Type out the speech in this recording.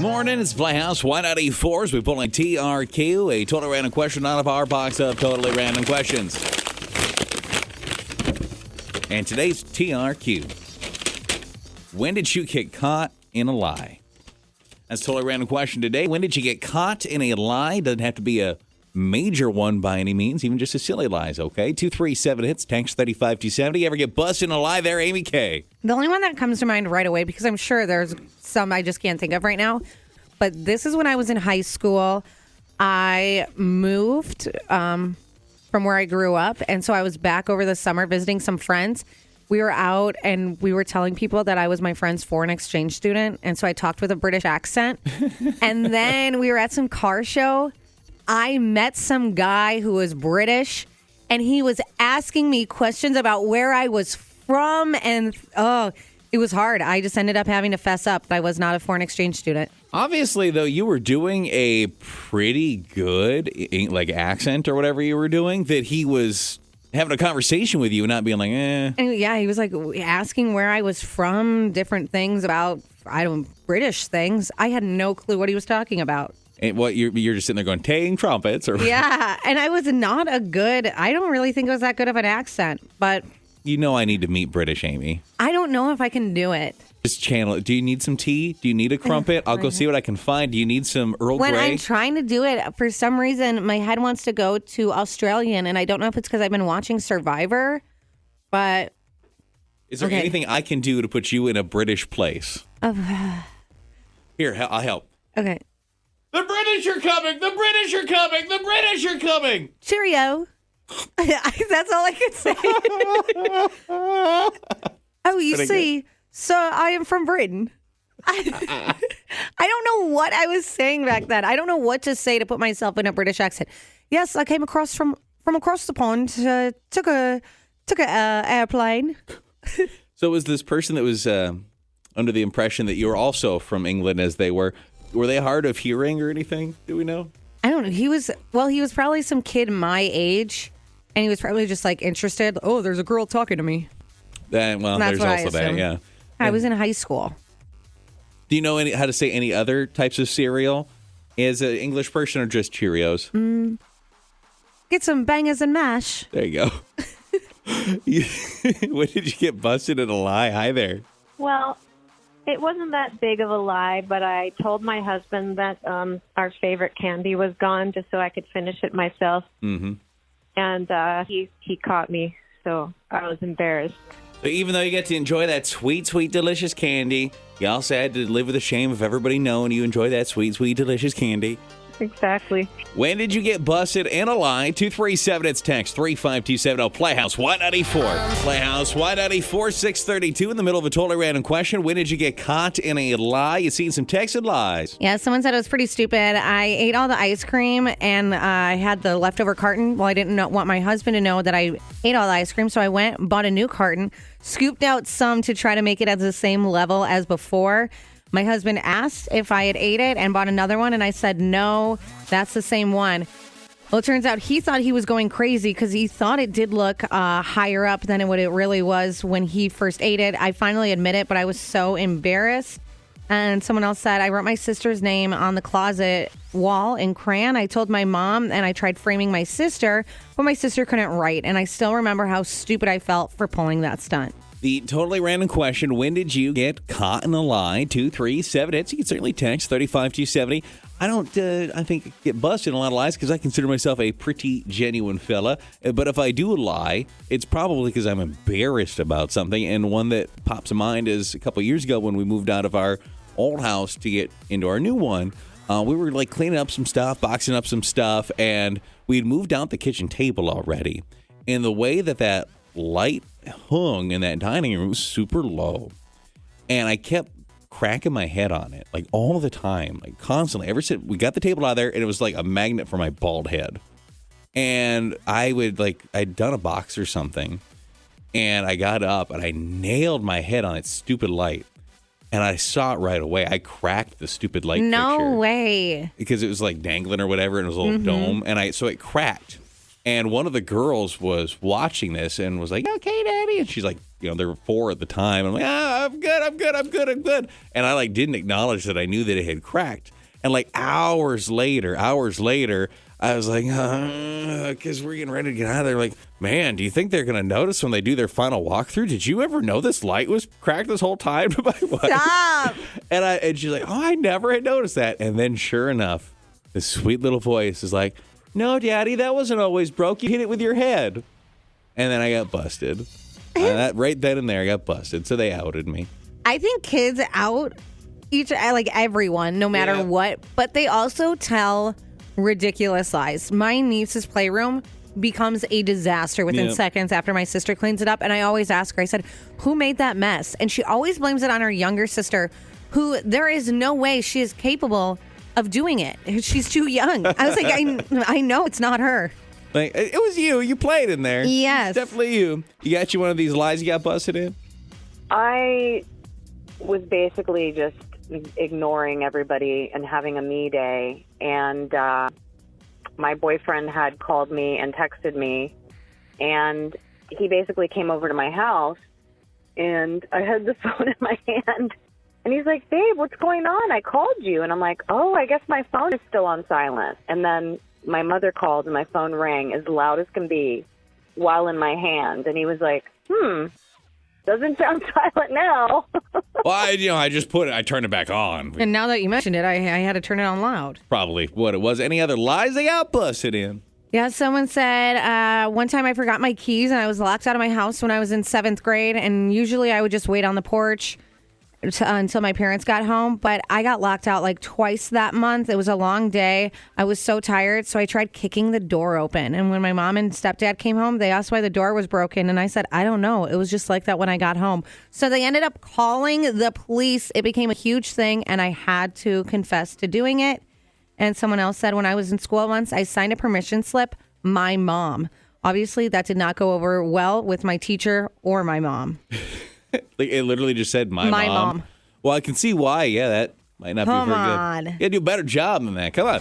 Morning, it's Playhouse 194 as we pull in TRQ, a totally random question out of our box of totally random questions. And today's TRQ. When did you get caught in a lie? That's a totally random question today. When did you get caught in a lie? Doesn't have to be a major one by any means, even just a silly lies, okay? 237 hits, text 35270. Ever get busted in a lie there, Amy K? The only one that comes to mind right away, because I'm sure there's some I just can't think of right now, but this is when I was in high school. I moved from where I grew up, and so I was back over the summer visiting some friends. We were out, and we were telling people that I was my friend's foreign exchange student, and so I talked with a British accent. And then we were at some car show. I met some guy who was British, and he was asking me questions about where I was from, and it was hard. I just ended up having to fess up that I was not a foreign exchange student. Obviously, though, you were doing a pretty good accent or whatever you were doing, that he was having a conversation with you and not being like, eh. And yeah, he was like asking where I was from, different things about, British things. I had no clue what he was talking about. And what you're just sitting there going, tang trumpets, or yeah, and I was not I don't really think it was that good of an accent, but I need to meet British Amy. I don't know if I can do it. Just channel it. Do you need some tea? Do you need a crumpet? I'll go see what I can find. Do you need some Earl Grey? When I'm trying to do it, for some reason, my head wants to go to Australian, and I don't know if it's because I've been watching Survivor, but... Is there anything I can do to put you in a British place? Here, I'll help. Okay. The British are coming! The British are coming! The British are coming! Cheerio. That's all I could say. Oh, you see, so I am from Britain. I don't know what I was saying back then. I don't know what to say to put myself in a British accent. Yes, I came across from across the pond. Took a airplane. So was this person that was under the impression that you were also from England, as they were? Were they hard of hearing or anything? Do we know? I don't know. He was probably some kid my age, and he was probably just interested. Oh, there's a girl talking to me. There's also that, yeah. I was in high school. Do you know how to say any other types of cereal as an English person, or just Cheerios? Get some bangers and mash. There you go. When did you get busted in a lie? Hi there. Well, it wasn't that big of a lie, but I told my husband that our favorite candy was gone just so I could finish it myself. Mm-hmm. And he caught me, so I was embarrassed. So even though you get to enjoy that sweet, sweet, delicious candy, you also had to live with the shame of everybody knowing you enjoy that sweet, sweet, delicious candy. Exactly. When did you get busted in a lie? 237, it's text 35270. Playhouse 194. Playhouse 194, 632 in the middle of a totally random question. When did you get caught in a lie? You seen some texted lies. Yeah, someone said it was pretty stupid. I ate all the ice cream, and I had the leftover carton. Well, I didn't want my husband to know that I ate all the ice cream, so I went and bought a new carton, scooped out some to try to make it at the same level as before. My husband asked if I had ate it and bought another one, and I said, no, that's the same one. Well, it turns out he thought he was going crazy because he thought it did look higher up than what it really was when he first ate it. I finally admit it, but I was so embarrassed. And someone else said, I wrote my sister's name on the closet wall in crayon. I told my mom, and I tried framing my sister, but my sister couldn't write. And I still remember how stupid I felt for pulling that stunt. The totally random question, when did you get caught in a lie? 237 hits. You can certainly text 35270. I think get busted in a lot of lies because I consider myself a pretty genuine fella. But if I do lie, it's probably because I'm embarrassed about something. And one that pops in mind is a couple of years ago when we moved out of our old house to get into our new one. We were cleaning up some stuff, boxing up some stuff, and we'd moved out the kitchen table already. And the way that light hung in that dining room was super low, and I kept cracking my head on it all the time, constantly, ever since we got the table out of there, and it was like a magnet for my bald head. And I'd done a box or something, and I got up and I nailed my head on that stupid light, and I saw it right away. I cracked the stupid light No fixture way. because it was dangling or whatever, and it was a little dome, and so it cracked. And one of the girls was watching this and was like, "Okay, Daddy," and she's like, there were 4 at the time. I'm like, I'm good. And I didn't acknowledge that I knew that it had cracked. And hours later, I was like, because we're getting ready to get out of there. Like, man, do you think they're going to notice when they do their final walkthrough? Did you ever know this light was cracked this whole time? Stop. And she's like, I never had noticed that. And then sure enough, this sweet little voice is like, no, Daddy, that wasn't always broke. You hit it with your head. And then I got busted. Right then and there, I got busted. So they outed me. I think kids out everyone, no matter what, but they also tell ridiculous lies. My niece's playroom becomes a disaster within seconds after my sister cleans it up. And I always ask her, I said, who made that mess? And she always blames it on her younger sister, who there is no way she is capable of doing it. She's too young. I was like, I know it's not her. It was you. You played in there. Yes. It's definitely you. You got one of these lies you got busted in? I was basically just ignoring everybody and having a me day. And my boyfriend had called me and texted me. And he basically came over to my house. And I had the phone in my hand. And he's like, babe, what's going on? I called you. And I'm like, oh, I guess my phone is still on silent. And then my mother called and my phone rang as loud as can be while in my hand. And he was like, doesn't sound silent now. Well, I turned it back on. And now that you mentioned it, I had to turn it on loud. Probably what it was. Any other lies they got busted in? Yeah, someone said one time I forgot my keys and I was locked out of my house when I was in 7th grade. And usually I would just wait on the porch until my parents got home, but I got locked out twice that month. It was a long day. I was so tired, so I tried kicking the door open. And when my mom and stepdad came home, they asked why the door was broken, and I said, I don't know. It was just like that when I got home. So they ended up calling the police. It became a huge thing, and I had to confess to doing it. And someone else said when I was in school once, I signed a permission slip, my mom. Obviously, that did not go over well with my teacher or my mom. It literally just said my mom. Well, I can see why. Yeah, that might not be very good. Come on. You gotta do a better job than that. Come on.